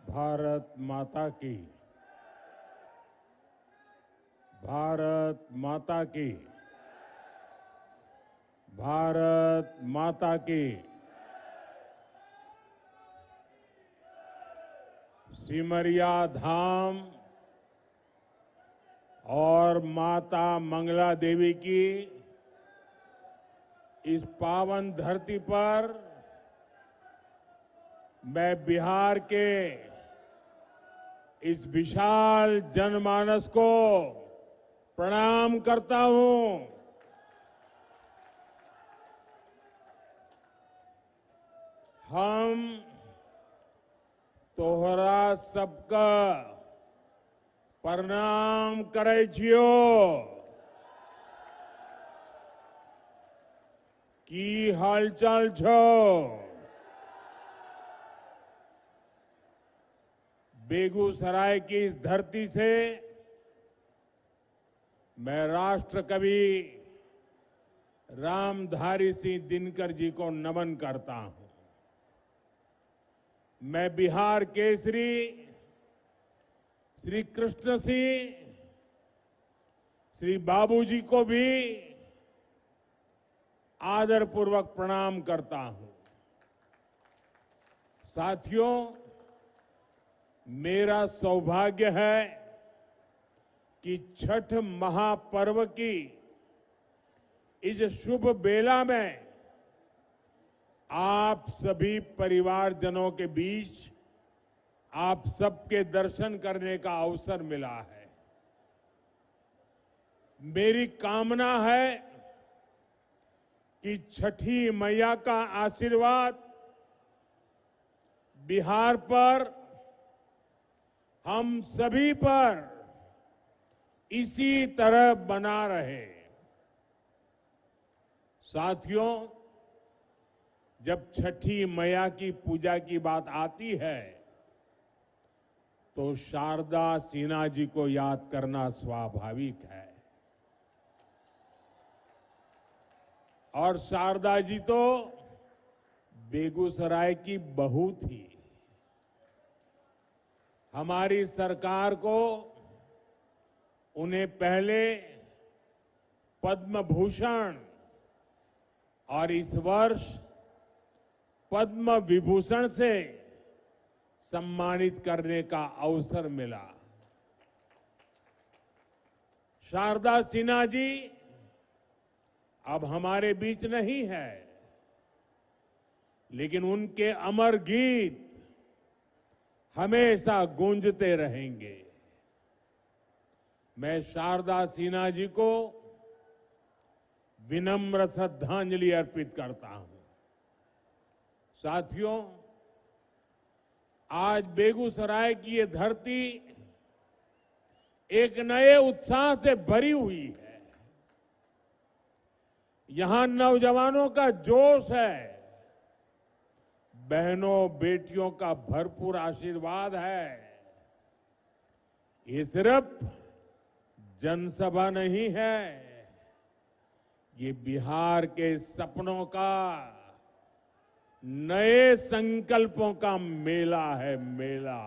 भारत माता की। भारत माता की। भारत माता की। सिमरिया धाम और माता मंगला देवी की इस पावन धरती पर मैं बिहार के इस विशाल जनमानस को प्रणाम करता हूं। हम तोहरा सबका प्रणाम करे छियो। की हालचाल छो? बेगूसराय की इस धरती से मैं राष्ट्र कवि रामधारी सिंह दिनकर जी को नमन करता हूं। मैं बिहार केसरी श्री कृष्ण सिंह श्री बाबूजी को भी आदरपूर्वक प्रणाम करता हूं। साथियों, मेरा सौभाग्य है कि छठ महापर्व की इस शुभ बेला में आप सभी परिवारजनों के बीच आप सबके दर्शन करने का अवसर मिला है। मेरी कामना है कि छठी मैया का आशीर्वाद बिहार पर, हम सभी पर इसी तरह बना रहे। साथियों, जब छठी मैया की पूजा की बात आती है तो शारदा सिन्हा जी को याद करना स्वाभाविक है। और शारदा जी तो बेगूसराय की बहू थी। हमारी सरकार को उन्हें पहले पद्म भूषण और इस वर्ष पद्म विभूषण से सम्मानित करने का अवसर मिला। शारदा सिन्हा जी अब हमारे बीच नहीं है, लेकिन उनके अमर गीत हमेशा गूंजते रहेंगे। मैं शारदा सिन्हा जी को विनम्र श्रद्धांजलि अर्पित करता हूं। साथियों, आज बेगूसराय की ये धरती एक नए उत्साह से भरी हुई है। यहां नौजवानों का जोश है, बहनों बेटियों का भरपूर आशीर्वाद है। ये सिर्फ जनसभा नहीं है, ये बिहार के सपनों का, नए संकल्पों का मेला है, मेला।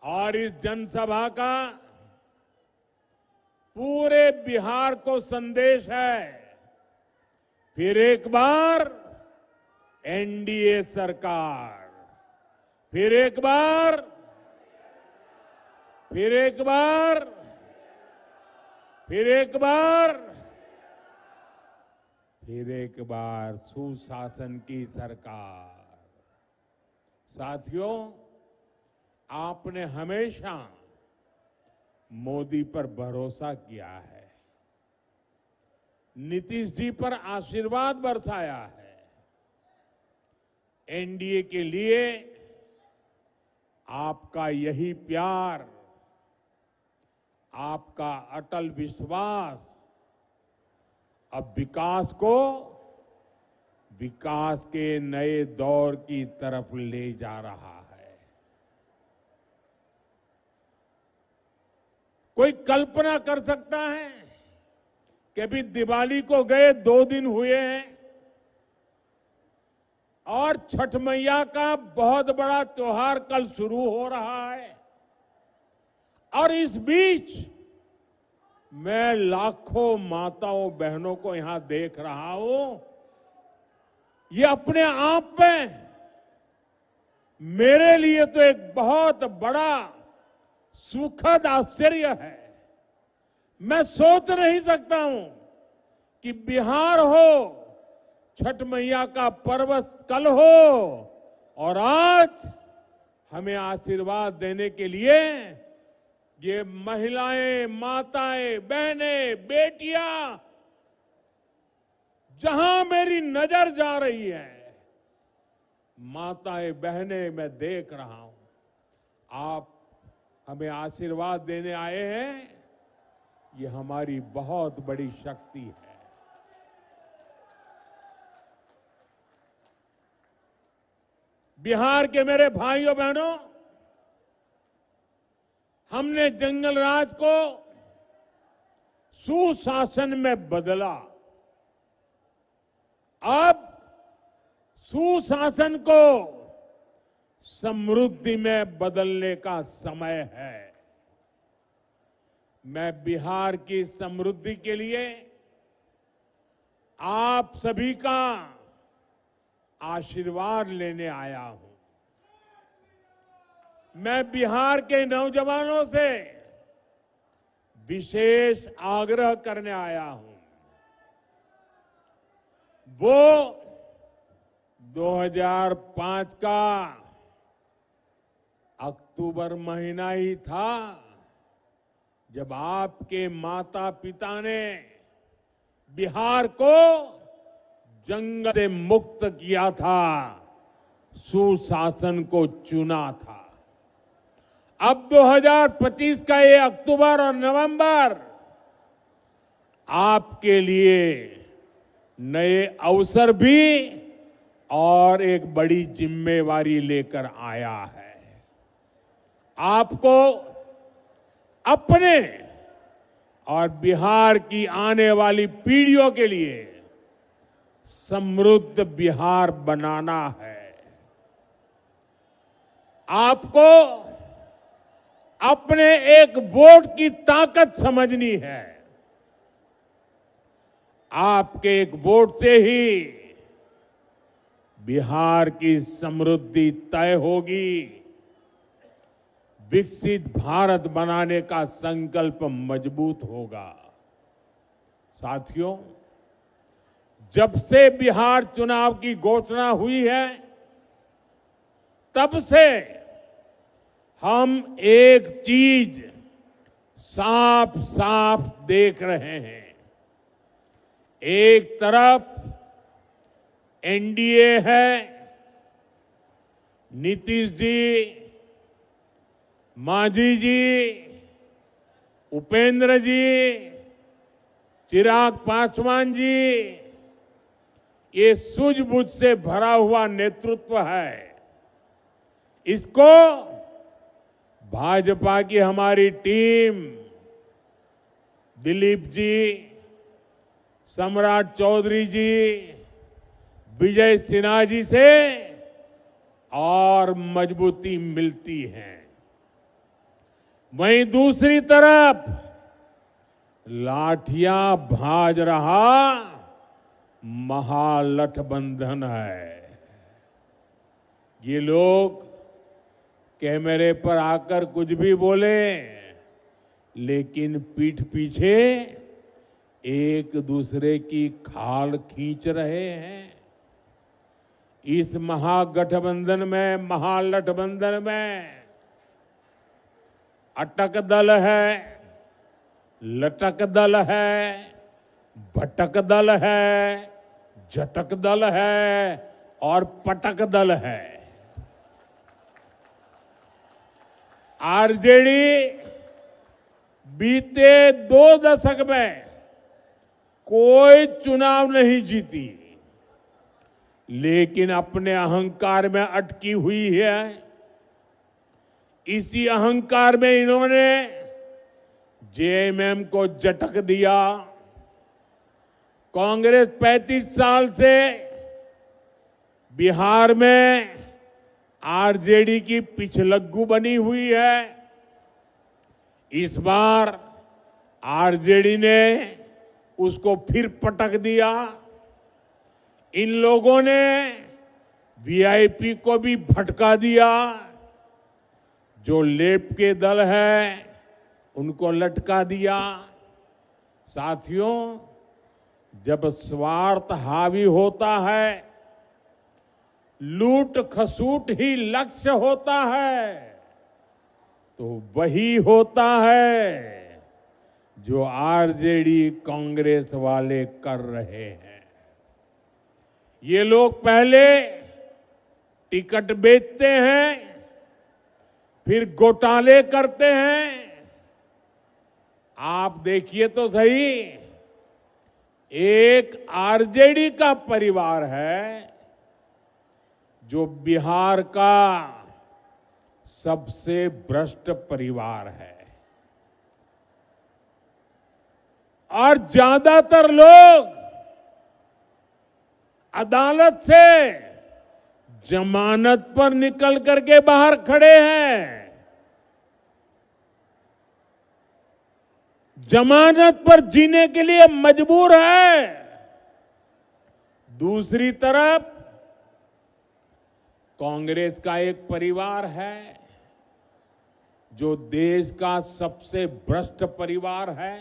और इस जनसभा का पूरे बिहार को संदेश है, फिर एक बार एनडीए सरकार, फिर एक बार, फिर एक बार, फिर एक बार, फिर एक बार सुशासन की सरकार। साथियों, आपने हमेशा मोदी पर भरोसा किया है, नीतीश जी पर आशीर्वाद बरसाया है। एनडीए के लिए आपका यही प्यार, आपका अटल विश्वास अब विकास को, विकास के नए दौर की तरफ ले जा रहा है। कोई कल्पना कर सकता है कि अभी दिवाली को गए 2 दिन हुए हैं, और छठ मैया का बहुत बड़ा त्योहार कल शुरू हो रहा है और इस बीच मैं लाखों माताओं बहनों को यहां देख रहा हूं। ये अपने आप में मेरे लिए तो एक बहुत बड़ा सुखद आश्चर्य है। मैं सोच नहीं सकता हूं कि बिहार हो, छठ मैया का पर्व कल हो और आज हमें आशीर्वाद देने के लिए ये महिलाएं, माताएं, बहनें, बेटियां, जहां मेरी नजर जा रही है, माताएं, बहनें मैं देख रहा हूं। आप हमें आशीर्वाद देने आए हैं, ये हमारी बहुत बड़ी शक्ति है। बिहार के मेरे भाइयों बहनों, हमने जंगल राज को सुशासन में बदला। अब सुशासन को समृद्धि में बदलने का समय है। मैं बिहार की समृद्धि के लिए आप सभी का आशीर्वाद लेने आया हूं। मैं बिहार के नौजवानों से विशेष आग्रह करने आया हूं। वो 2005 का अक्टूबर महीना ही था जब आपके माता पिता ने बिहार को जंगल से मुक्त किया था, सुशासन को चुना था। अब 2025 का ये अक्टूबर और नवंबर आपके लिए नए अवसर भी और एक बड़ी जिम्मेवारी लेकर आया है। आपको अपने और बिहार की आने वाली पीढ़ियों के लिए समृद्ध बिहार बनाना है। आपको अपने एक वोट की ताकत समझनी है। आपके एक वोट से ही बिहार की समृद्धि तय होगी। विकसित भारत बनाने का संकल्प मजबूत होगा। साथियों, जब से बिहार चुनाव की घोषणा हुई है, तब से हम एक चीज साफ साफ देख रहे हैं। एक तरफ एनडीए है, नीतीश जी, मांझी जी, उपेंद्र जी, चिराग पासवान जी, ये सूझबूझ से भरा हुआ नेतृत्व है। इसको भाजपा की हमारी टीम, दिलीप जी, सम्राट चौधरी जी, विजय सिन्हा जी से और मजबूती मिलती है। वहीं दूसरी तरफ लाठियां भाज रहा महागठबंधन है। ये लोग कैमरे पर आकर कुछ भी बोले, लेकिन पीठ पीछे एक दूसरे की खाल खींच रहे हैं। इस महागठबंधन में अटक दल है, लटक दल है, भटक दल है, झटक दल है और पटक दल है। आरजेडी बीते 2 दशक में कोई चुनाव नहीं जीती, लेकिन अपने अहंकार में अटकी हुई है। इसी अहंकार में इन्होंने जेएमएम को झटक दिया। कांग्रेस 35 साल से बिहार में आरजेडी की पिछलग्गू बनी हुई है। इस बार आरजेडी ने उसको फिर पटक दिया। इन लोगों ने वीआईपी को भी भटका दिया। जो लेप के दल है उनको लटका दिया। साथियों, जब स्वार्थ हावी होता है, लूट खसूट ही लक्ष्य होता है, तो वही होता है जो आरजेडी कांग्रेस वाले कर रहे हैं। ये लोग पहले टिकट बेचते हैं, फिर घोटाले करते हैं। आप देखिए तो सही, एक आरजेडी का परिवार है जो बिहार का सबसे भ्रष्ट परिवार है, और ज्यादातर लोग अदालत से जमानत पर निकल करके बाहर खड़े हैं। जमानत पर जीने के लिए मजबूर है। दूसरी तरफ कांग्रेस का एक परिवार है जो देश का सबसे भ्रष्ट परिवार है।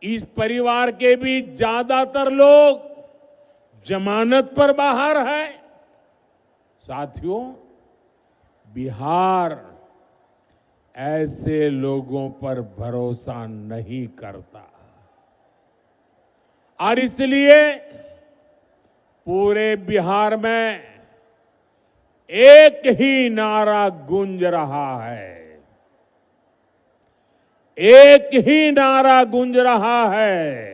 इस परिवार के भी ज्यादातर लोग जमानत पर बाहर है। साथियों, बिहार ऐसे लोगों पर भरोसा नहीं करता, और इसलिए पूरे बिहार में एक ही नारा गूंज रहा है। एक ही नारा गूंज रहा है,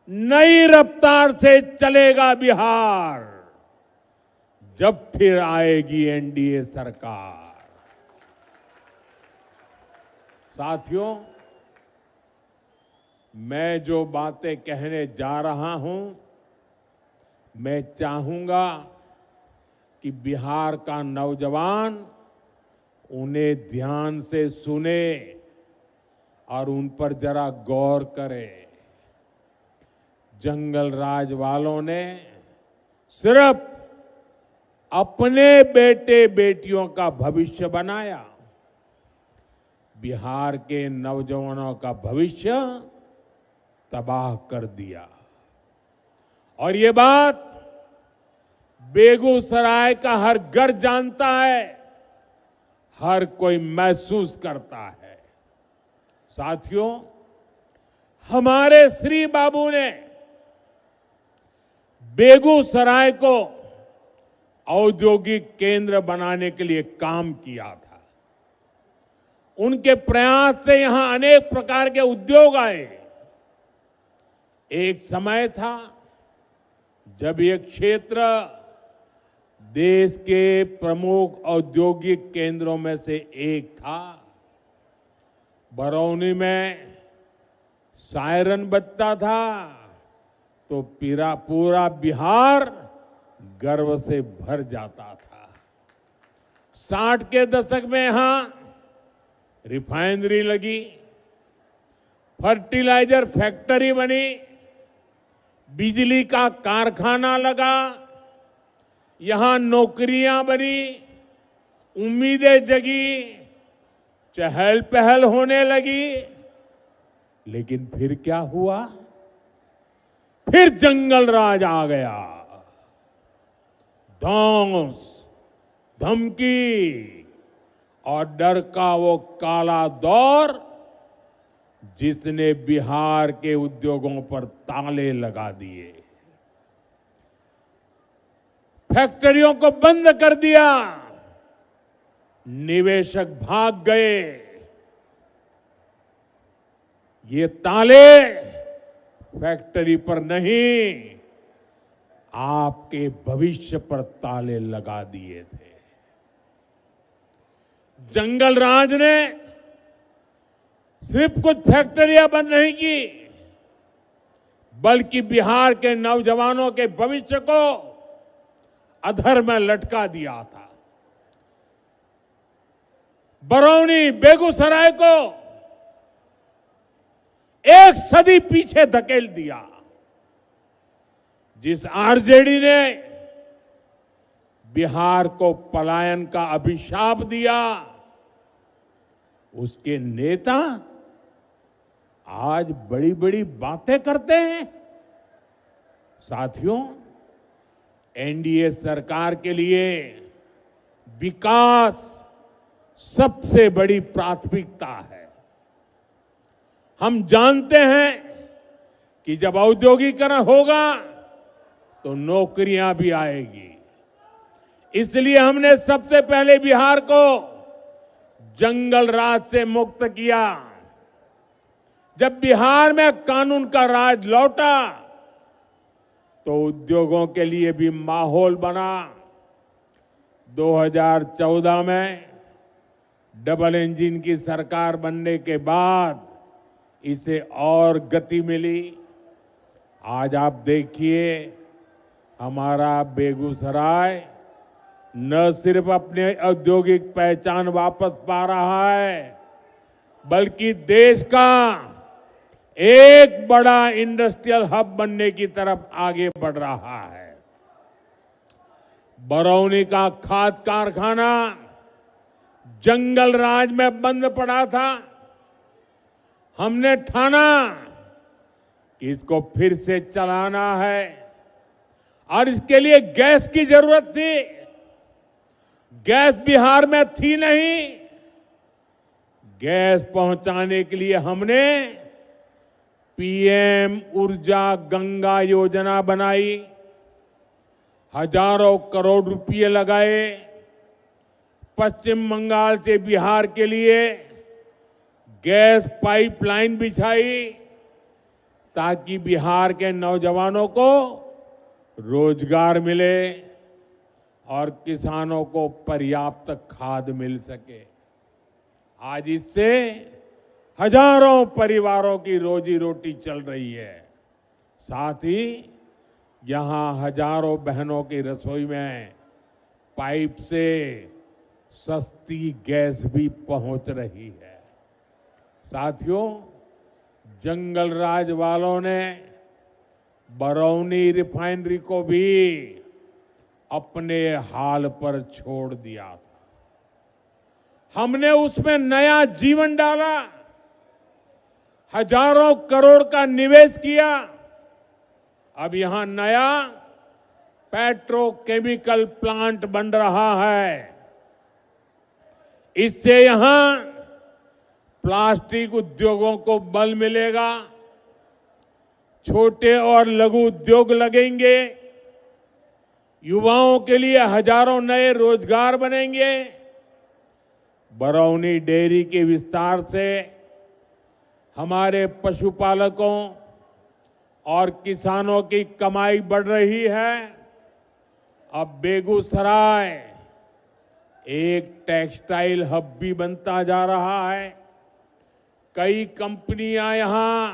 नई रफ्तार से चलेगा बिहार जब फिर आएगी एनडीए सरकार। साथियों, मैं जो बातें कहने जा रहा हूं, मैं चाहूंगा कि बिहार का नौजवान उन्हें ध्यान से सुने और उन पर जरा गौर करे। जंगल राज वालों ने सिर्फ अपने बेटे बेटियों का भविष्य बनाया, बिहार के नौजवानों का भविष्य तबाह कर दिया। और ये बात बेगूसराय का हर घर जानता है, हर कोई महसूस करता है। साथियों, हमारे श्री बाबू ने बेगूसराय को औद्योगिक केंद्र बनाने के लिए काम किया था। उनके प्रयास से यहां अनेक प्रकार के उद्योग आए। एक समय था जब ये क्षेत्र देश के प्रमुख औद्योगिक केंद्रों में से एक था। बरौनी में सायरन बजता था तो पूरा बिहार गर्व से भर जाता था। 60 के दशक में यहां रिफाइनरी लगी, फर्टिलाइजर फैक्ट्री बनी, बिजली का कारखाना लगा, यहां नौकरियां बनी, उम्मीदें जगी, चहल पहल होने लगी। लेकिन फिर क्या हुआ? फिर जंगल राज आ गया। धौंस, धमकी और डर का वो काला दौर जिसने बिहार के उद्योगों पर ताले लगा दिए, फैक्ट्रियों को बंद कर दिया, निवेशक भाग गए। ये ताले फैक्ट्री पर नहीं, आपके भविष्य पर ताले लगा दिए थे। जंगल राज ने सिर्फ कुछ फैक्ट्रियां बंद नहीं की, बल्कि बिहार के नौजवानों के भविष्य को अधर में लटका दिया था। बरौनी, बेगूसराय को एक सदी पीछे धकेल दिया। जिस आरजेडी ने बिहार को पलायन का अभिशाप दिया, उसके नेता आज बड़ी बड़ी बातें करते हैं। साथियों, एनडीए सरकार के लिए विकास सबसे बड़ी प्राथमिकता है। हम जानते हैं कि जब औद्योगिकरण होगा तो नौकरियां भी आएगी। इसलिए हमने सबसे पहले बिहार को जंगल राज से मुक्त किया। जब बिहार में कानून का राज लौटा तो उद्योगों के लिए भी माहौल बना। 2014 में डबल इंजन की सरकार बनने के बाद इसे और गति मिली। आज आप देखिए, हमारा बेगूसराय न सिर्फ अपने औद्योगिक पहचान वापस पा रहा है, बल्कि देश का एक बड़ा इंडस्ट्रियल हब बनने की तरफ आगे बढ़ रहा है। बरौनी का खाद कारखाना जंगल राज में बंद पड़ा था। हमने ठाना कि इसको फिर से चलाना है और इसके लिए गैस की जरूरत थी। गैस बिहार में थी नहीं। गैस पहुंचाने के लिए हमने पीएम ऊर्जा गंगा योजना बनाई। हजारों करोड़ रुपए लगाए। पश्चिम बंगाल से बिहार के लिए गैस पाइपलाइन बिछाई ताकि बिहार के नौजवानों को रोजगार मिले और किसानों को पर्याप्त खाद मिल सके। आज इससे हजारों परिवारों की रोजी रोटी चल रही है। साथ ही यहां हजारों बहनों की रसोई में पाइप से सस्ती गैस भी पहुंच रही है। साथियों, जंगल राज वालों ने बरौनी रिफाइनरी को भी अपने हाल पर छोड़ दिया था। हमने उसमें नया जीवन डाला। हजारों करोड़ का निवेश किया। अब यहां नया पेट्रोकेमिकल प्लांट बन रहा है। इससे यहां प्लास्टिक उद्योगों को बल मिलेगा। छोटे और लघु उद्योग लगेंगे। युवाओं के लिए हजारों नए रोजगार बनेंगे। बरौनी डेयरी के विस्तार से हमारे पशुपालकों और किसानों की कमाई बढ़ रही है। अब बेगूसराय एक टेक्सटाइल हब भी बनता जा रहा है। कई कंपनियां यहां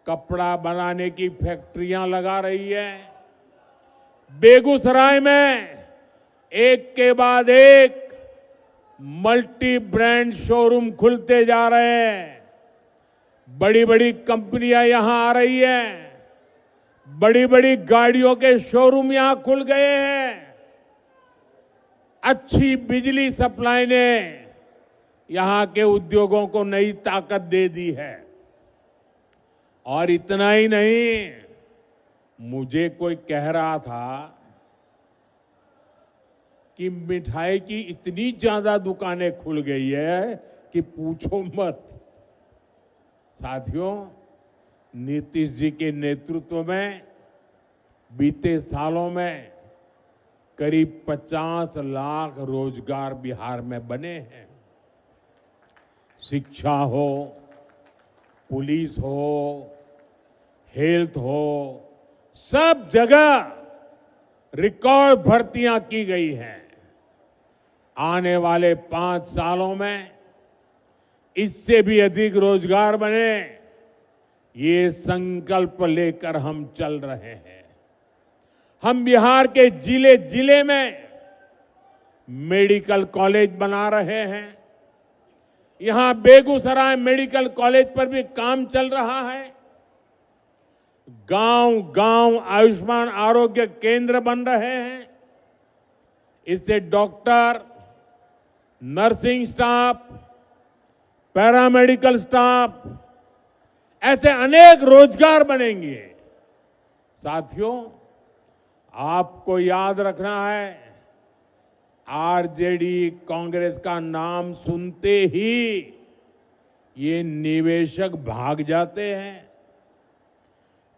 कपड़ा बनाने की फैक्ट्रियां लगा रही है। बेगूसराय में एक के बाद एक मल्टी ब्रांड शोरूम खुलते जा रहे हैं। बड़ी बड़ी कंपनियां यहां आ रही हैं। बड़ी बड़ी गाड़ियों के शोरूम यहां खुल गए हैं। अच्छी बिजली सप्लाई ने यहां के उद्योगों को नई ताकत दे दी है। और इतना ही नहीं, मुझे कोई कह रहा था कि मिठाई की इतनी ज्यादा दुकानें खुल गई है कि पूछो मत। साथियों, नीतीश जी के नेतृत्व में बीते सालों में करीब 50 लाख रोजगार बिहार में बने हैं। शिक्षा हो, पुलिस हो, हेल्थ हो, सब जगह रिकॉर्ड भर्तियां की गई हैं। आने वाले 5 सालों में इससे भी अधिक रोजगार बने, ये संकल्प लेकर हम चल रहे हैं। हम बिहार के जिले जिले में मेडिकल कॉलेज बना रहे हैं। यहां बेगूसराय मेडिकल कॉलेज पर भी काम चल रहा है। गांव गांव आयुष्मान आरोग्य केंद्र बन रहे हैं। इससे doctor, nursing staff, paramedical staff, ऐसे अनेक रोजगार बनेंगे। साथियों, आपको याद रखना है, आरजेडी कांग्रेस का नाम सुनते ही ये निवेशक भाग जाते हैं।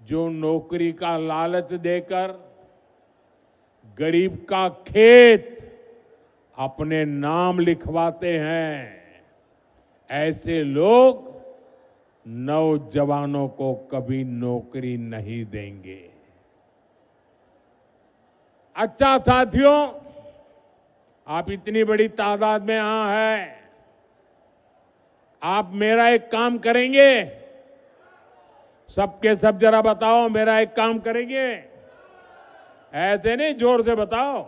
जो नौकरी का लालच देकर गरीब का खेत अपने नाम लिखवाते हैं, ऐसे लोग नौजवानों को कभी नौकरी नहीं देंगे। अच्छा साथियों, आप इतनी बड़ी तादाद में यहां हैं, आप मेरा एक काम करेंगे? सबके सब जरा बताओ, मेरा एक काम करेंगे? ऐसे नहीं, जोर से बताओ।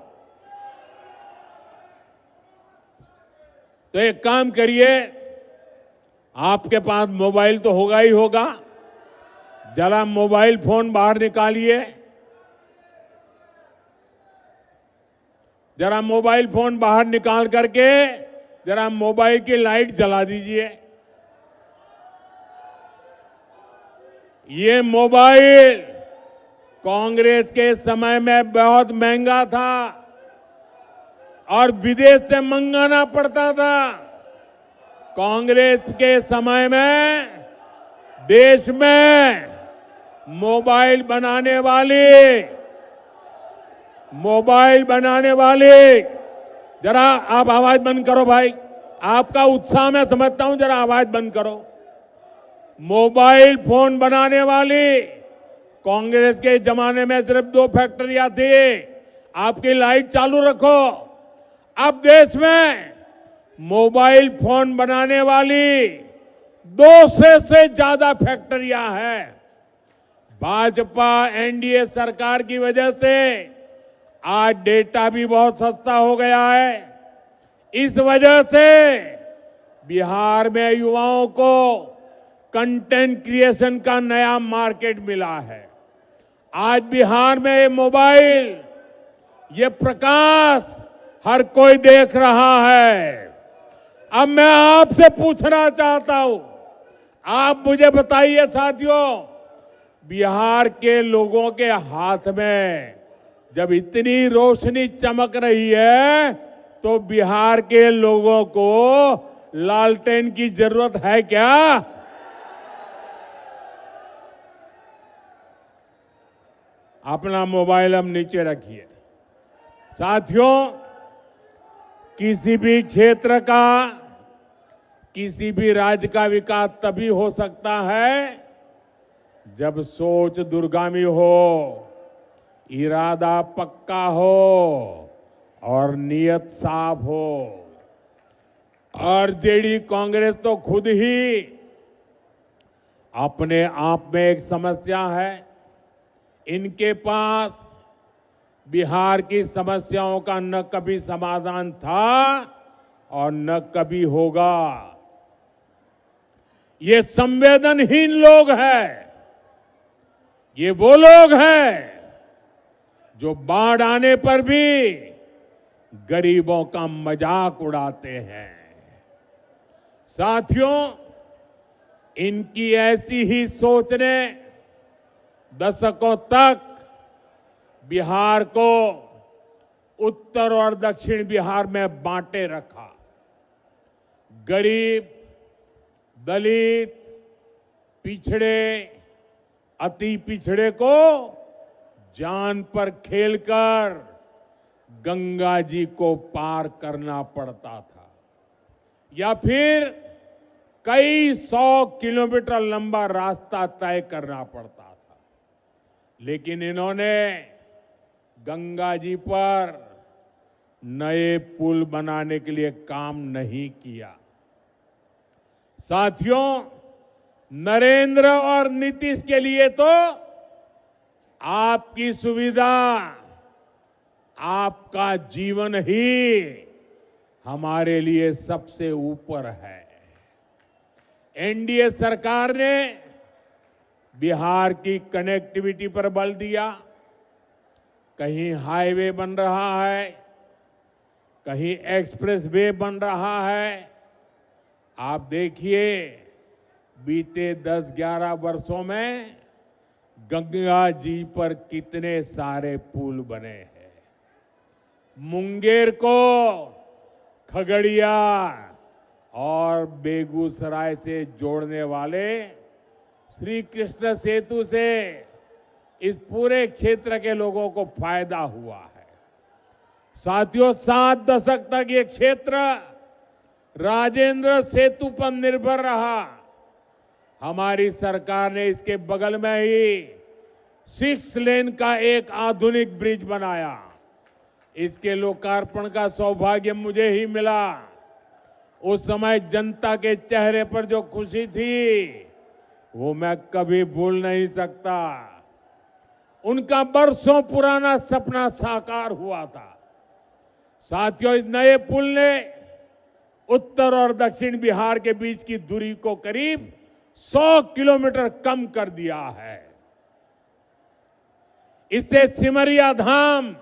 तो एक काम करिए, आपके पास मोबाइल तो होगा ही होगा, जरा मोबाइल फोन बाहर निकालिए। जरा मोबाइल फोन बाहर निकाल करके जरा मोबाइल की लाइट जला दीजिए। ये मोबाइल कांग्रेस के समय में बहुत महंगा था और विदेश से मंगाना पड़ता था। कांग्रेस के समय में देश में मोबाइल बनाने वाले, जरा आप आवाज बंद करो भाई, आपका उत्साह मैं समझता हूं, जरा आवाज बंद करो। मोबाइल फोन बनाने वाली कांग्रेस के जमाने में सिर्फ 2 फैक्ट्रियां थी। आपकी लाइट चालू रखो। अब देश में मोबाइल फोन बनाने वाली 200 से ज्यादा फैक्ट्रियां हैं। भाजपा एनडीए सरकार की वजह से आज डेटा भी बहुत सस्ता हो गया है। इस वजह से बिहार में युवाओं को कंटेंट क्रिएशन का नया मार्केट मिला है। आज बिहार में ये मोबाइल, ये प्रकाश हर कोई देख रहा है। अब मैं आपसे पूछना चाहता हूं, आप मुझे बताइए साथियों, बिहार के लोगों के हाथ में जब इतनी रोशनी चमक रही है तो बिहार के लोगों को लालटेन की जरूरत है क्या? अपना मोबाइल हम नीचे रखिए। साथियों, किसी भी क्षेत्र का, किसी भी राज्य का विकास तभी हो सकता है जब सोच दूरगामी हो, इरादा पक्का हो और नियत साफ हो। आरजेडी कांग्रेस तो खुद ही अपने आप में एक समस्या है। इनके पास बिहार की समस्याओं का न कभी समाधान था और न कभी होगा। ये संवेदनहीन लोग हैं। ये वो लोग हैं जो बाढ़ आने पर भी गरीबों का मजाक उड़ाते हैं। साथियों, इनकी ऐसी ही सोच ने दशकों तक बिहार को उत्तर और दक्षिण बिहार में बांटे रखा। गरीब, दलित, पिछड़े, अति पिछड़े को जान पर खेलकर गंगा जी को पार करना पड़ता था या फिर कई 100 किलोमीटर लंबा रास्ता तय करना पड़ता था। लेकिन इन्होंने गंगा जी पर नए पुल बनाने के लिए काम नहीं किया। साथियों, नरेंद्र और नीतीश के लिए तो आपकी सुविधा, आपका जीवन ही हमारे लिए सबसे ऊपर है। एनडीए सरकार ने बिहार की कनेक्टिविटी पर बल दिया। कहीं हाईवे बन रहा है, कहीं एक्सप्रेस वे बन रहा है। आप देखिए, बीते 10-11 वर्षों में गंगा जी पर कितने सारे पुल बने हैं। मुंगेर को खगड़िया और बेगूसराय से जोड़ने वाले श्री कृष्ण सेतु से इस पूरे क्षेत्र के लोगों को फायदा हुआ है। साथियों, 7 दशक तक ये क्षेत्र राजेंद्र सेतु पर निर्भर रहा। हमारी सरकार ने इसके बगल में ही 6 लेन का एक आधुनिक ब्रिज बनाया। इसके लोकार्पण का सौभाग्य मुझे ही मिला। उस समय जनता के चेहरे पर जो खुशी थी वो मैं कभी भूल नहीं सकता। उनका बरसों पुराना सपना साकार हुआ था। साथियों, इस नए पुल ने उत्तर और दक्षिण बिहार के बीच की दूरी को करीब 100 किलोमीटर कम कर दिया है। इससे सिमरिया धाम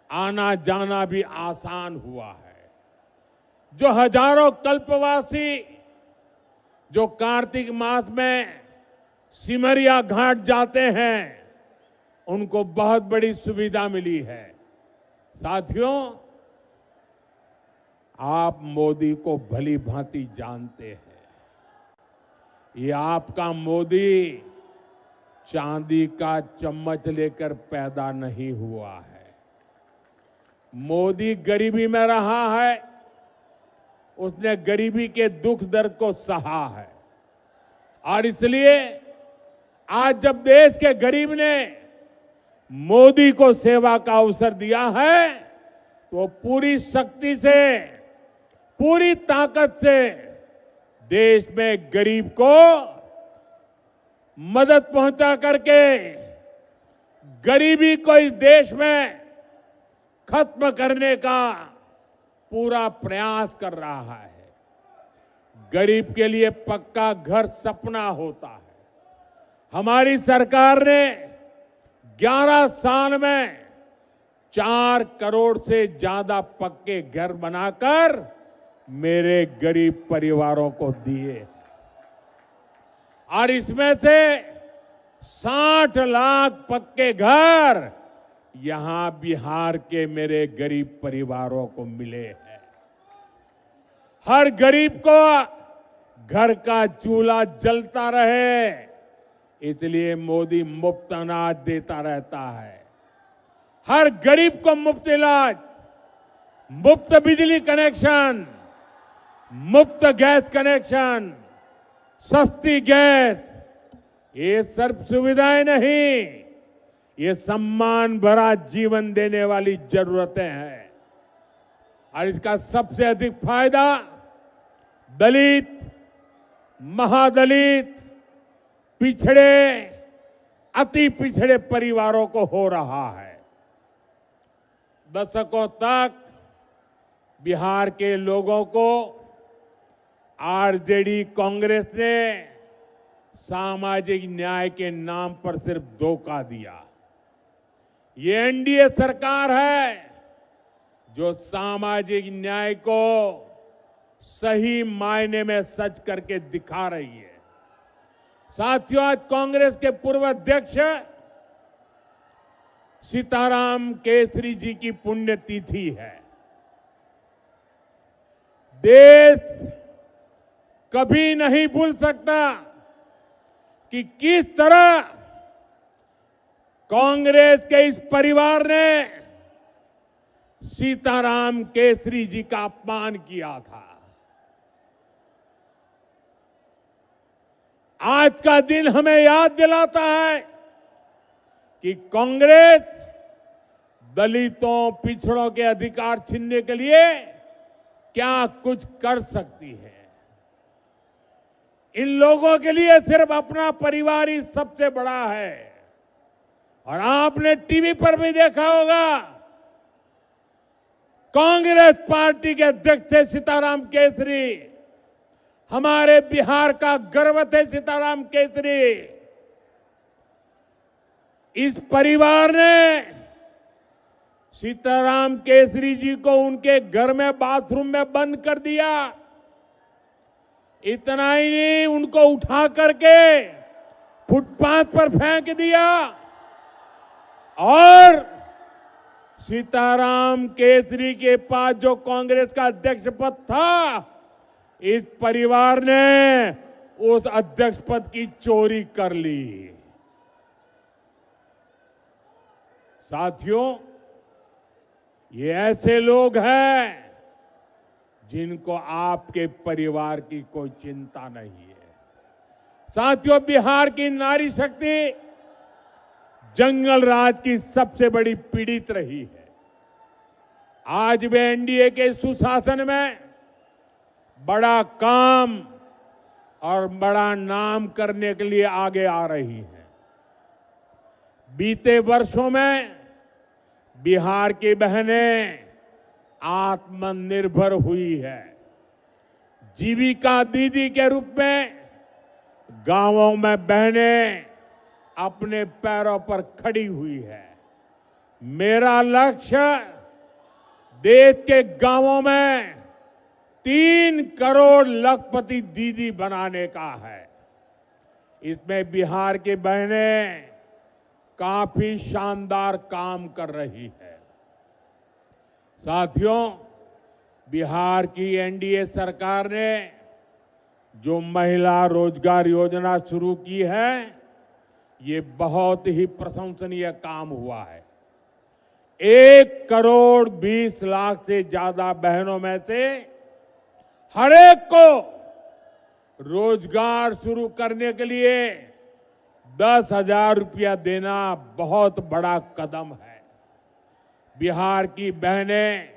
आना जाना भी आसान हुआ है। जो हजारों कल्पवासी जो कार्तिक मास में सिमरिया घाट जाते हैं, उनको बहुत बड़ी सुविधा मिली है। साथियों, आप मोदी को भली भांति जानते हैं। ये आपका मोदी चांदी का चम्मच लेकर पैदा नहीं हुआ है। मोदी गरीबी में रहा है, उसने गरीबी के दुख दर्द को सहा है। और इसलिए आज जब देश के गरीब ने मोदी को सेवा का अवसर दिया है, तो पूरी शक्ति से, पूरी ताकत से देश में गरीब को मदद पहुंचा करके गरीबी को इस देश में खत्म करने का पूरा प्रयास कर रहा है। गरीब के लिए पक्का घर सपना होता है। हमारी सरकार ने 11 साल में 4 करोड़ से ज्यादा पक्के घर बनाकर मेरे गरीब परिवारों को दिए। और इसमें से 60 लाख पक्के घर यहां बिहार के मेरे गरीब परिवारों को मिले हैं। हर गरीब को घर का चूल्हा जलता रहे, इसलिए मोदी मुफ्त अनाज देता रहता है। हर गरीब को मुफ्त इलाज, मुफ्त बिजली कनेक्शन, मुफ्त गैस कनेक्शन, सस्ती गैस, ये सिर्फ सुविधाएं नहीं, ये सम्मान भरा जीवन देने वाली जरूरतें हैं। और इसका सबसे अधिक फायदा दलित, महादलित, पिछड़े, अति पिछड़े परिवारों को हो रहा है। दशकों तक बिहार के लोगों को आरजेडी कांग्रेस ने सामाजिक न्याय के नाम पर सिर्फ धोखा दिया। ये एनडीए सरकार है जो सामाजिक न्याय को सही मायने में सच करके दिखा रही है। साथियों, आज कांग्रेस के पूर्व अध्यक्ष सीताराम केसरी जी की पुण्यतिथि है। देश कभी नहीं भूल सकता कि किस तरह कांग्रेस के इस परिवार ने सीताराम केसरी जी का अपमान किया था। आज का दिन हमें याद दिलाता है कि कांग्रेस दलितों, पिछड़ों के अधिकार छीनने के लिए क्या कुछ कर सकती है। इन लोगों के लिए सिर्फ अपना परिवार ही सबसे बड़ा है। और आपने टीवी पर भी देखा होगा, कांग्रेस पार्टी के अध्यक्ष थे सीताराम केसरी, हमारे बिहार का गर्व थे सीताराम केसरी। इस परिवार ने सीताराम केसरी जी को उनके घर में बाथरूम में बंद कर दिया। इतना ही नहीं, उनको उठा करके फुटपाथ पर फेंक दिया। और सीताराम केसरी के पास जो कांग्रेस का अध्यक्ष पद था, इस परिवार ने उस अध्यक्ष पद की चोरी कर ली। साथियों, ये ऐसे लोग हैं जिनको आपके परिवार की कोई चिंता नहीं है। साथियों, बिहार की नारी शक्ति जंगल राज की सबसे बड़ी पीड़ित रही है। आज वे एनडीए के सुशासन में बड़ा काम और बड़ा नाम करने के लिए आगे आ रही है। बीते वर्षों में बिहार की बहनें आत्मनिर्भर हुई है। जीविका दीदी के रूप में गांवों में बहनें अपने पैरों पर खड़ी हुई है। मेरा लक्ष्य देश के गांवों में 3 करोड़ लखपति दीदी बनाने का है। इसमें बिहार की बहनें काफी शानदार काम कर रही है। साथियों, बिहार की एनडीए सरकार ने जो महिला रोजगार योजना शुरू की है, ये बहुत ही प्रशंसनीय काम हुआ है। 1 करोड़ 20 लाख से ज्यादा बहनों में से हर एक को रोजगार शुरू करने के लिए 10,000 रुपया देना बहुत बड़ा कदम है। बिहार की बहनें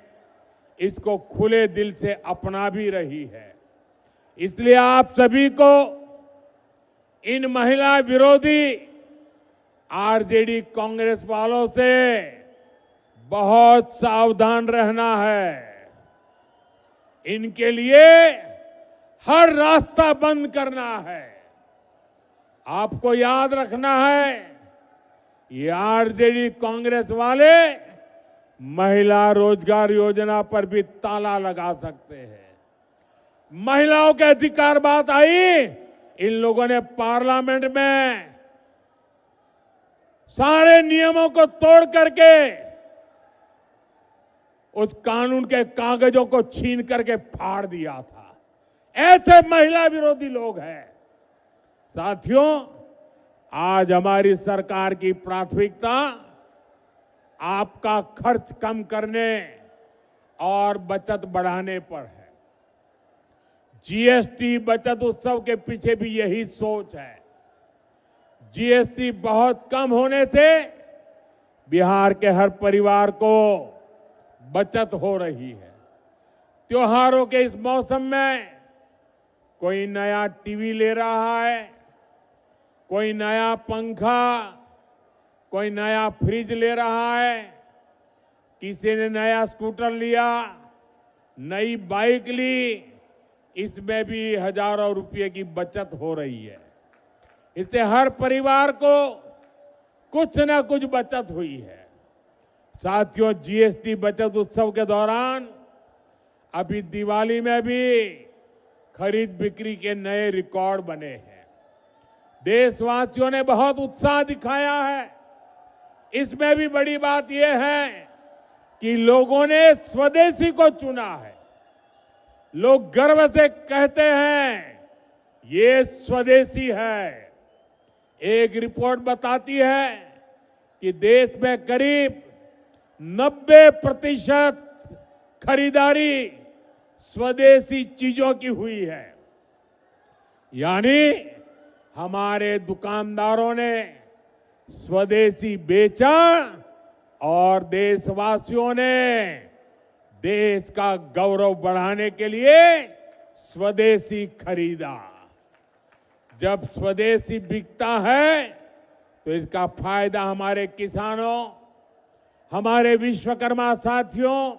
इसको खुले दिल से अपना भी रही है। इसलिए आप सभी को इन महिला विरोधी आरजेडी कांग्रेस वालों से बहुत सावधान रहना है। इनके लिए हर रास्ता बंद करना है। आपको याद रखना है, ये आरजेडी कांग्रेस वाले महिला रोजगार योजना पर भी ताला लगा सकते हैं। महिलाओं के अधिकार बात आई, इन लोगों ने पार्लियामेंट में सारे नियमों को तोड़ करके उस कानून के कागजों को छीन करके फाड़ दिया था। ऐसे महिला विरोधी लोग हैं। साथियों, आज हमारी सरकार की प्राथमिकता आपका खर्च कम करने और बचत बढ़ाने पर है। जीएसटी बचत उत्सव के पीछे भी यही सोच है। जीएसटी बहुत कम होने से बिहार के हर परिवार को बचत हो रही है। त्योहारों के इस मौसम में कोई नया टीवी ले रहा है, कोई नया पंखा, कोई नया फ्रिज ले रहा है, किसी ने नया स्कूटर लिया, नई बाइक ली। इसमें भी हजारों रुपए की बचत हो रही है। इससे हर परिवार को कुछ न कुछ बचत हुई है। साथियों, जीएसटी बचत उत्सव के दौरान अभी दिवाली में भी खरीद बिक्री के नए रिकॉर्ड बने हैं। देशवासियों ने बहुत उत्साह दिखाया है। इसमें भी बड़ी बात यह है कि लोगों ने स्वदेशी को चुना है। लोग गर्व से कहते हैं ये स्वदेशी है। एक रिपोर्ट बताती है कि देश में करीब 90% खरीदारी स्वदेशी चीजों की हुई है। यानी हमारे दुकानदारों ने स्वदेशी बेचा और देशवासियों ने देश का गौरव बढ़ाने के लिए स्वदेशी खरीदा। जब स्वदेशी बिकता है तो इसका फायदा हमारे किसानों, हमारे विश्वकर्मा साथियों,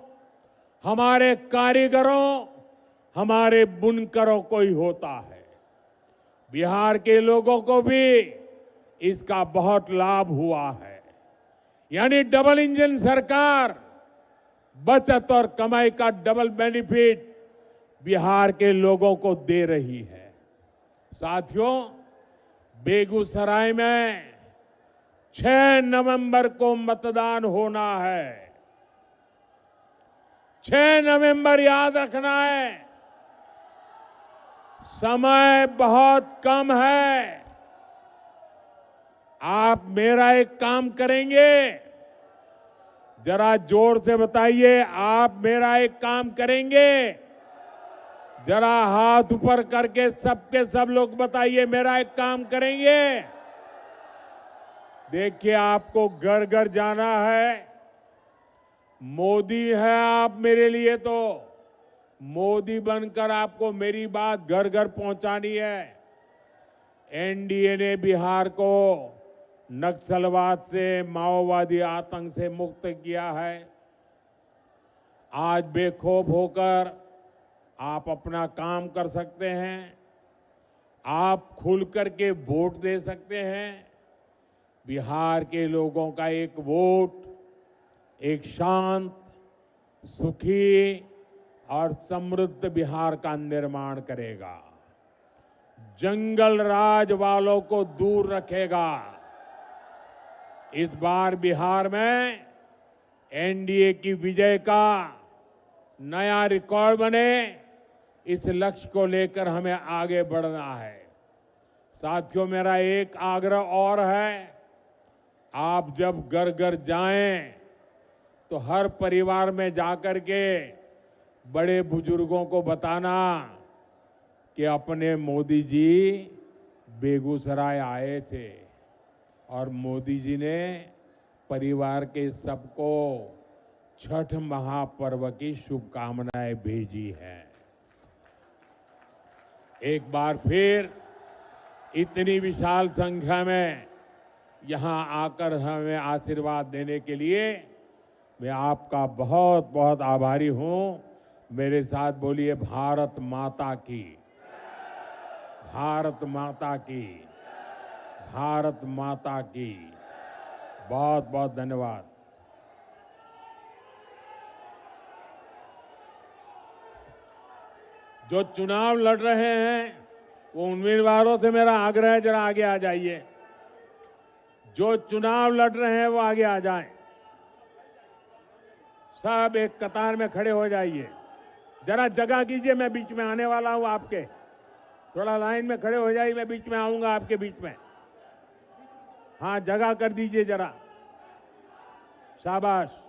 हमारे कारीगरों, हमारे बुनकरों को ही होता है। बिहार के लोगों को भी इसका बहुत लाभ हुआ है। यानी डबल इंजन सरकार बचत और कमाई का डबल बेनिफिट बिहार के लोगों को दे रही है। साथियों, बेगूसराय में 6 नवंबर को मतदान होना है। 6 नवंबर याद रखना है। समय बहुत कम है। आप मेरा एक काम करेंगे, जरा जोर से बताइए, आप मेरा एक काम करेंगे? जरा हाथ ऊपर करके सबके सब लोग बताइए, मेरा एक काम करेंगे? देखिए, आपको घर घर जाना है। मोदी है आप मेरे लिए, तो मोदी बनकर आपको मेरी बात घर घर पहुंचानी है। एनडीए ने बिहार को नक्सलवाद से, माओवादी आतंक से मुक्त किया है। आज बेखौफ होकर आप अपना काम कर सकते हैं। आप खुल करके वोट दे सकते हैं। बिहार के लोगों का एक वोट एक शांत, सुखी और समृद्ध बिहार का निर्माण करेगा। जंगल राज वालों को दूर रखेगा। इस बार बिहार में एनडीए की विजय का नया रिकॉर्ड बने, इस लक्ष्य को लेकर हमें आगे बढ़ना है। साथियों, मेरा एक आग्रह और है, आप जब घर घर जाएं तो हर परिवार में जाकर के बड़े बुजुर्गों को बताना कि अपने मोदी जी बेगूसराय आए थे और मोदी जी ने परिवार के सबको छठ महापर्व की शुभकामनाएं भेजी हैं। एक बार फिर इतनी विशाल संख्या में यहां आकर हमें आशीर्वाद देने के लिए मैं आपका बहुत बहुत आभारी हूं। मेरे साथ बोलिए, भारत माता की, भारत माता की, भारत माता की। बहुत बहुत धन्यवाद। जो चुनाव लड़ रहे हैं वो उम्मीदवारों से मेरा आग्रह है, जरा आगे आ जाइए। जो चुनाव लड़ रहे हैं वो आगे आ जाएं। सब एक कतार में खड़े हो जाइए। जरा जगह कीजिए, मैं बीच में आने वाला हूं आपके। थोड़ा लाइन में खड़े हो जाइए, मैं बीच में आऊंगा आपके बीच में। हाँ, जगह कर दीजिए जरा। शाबाश।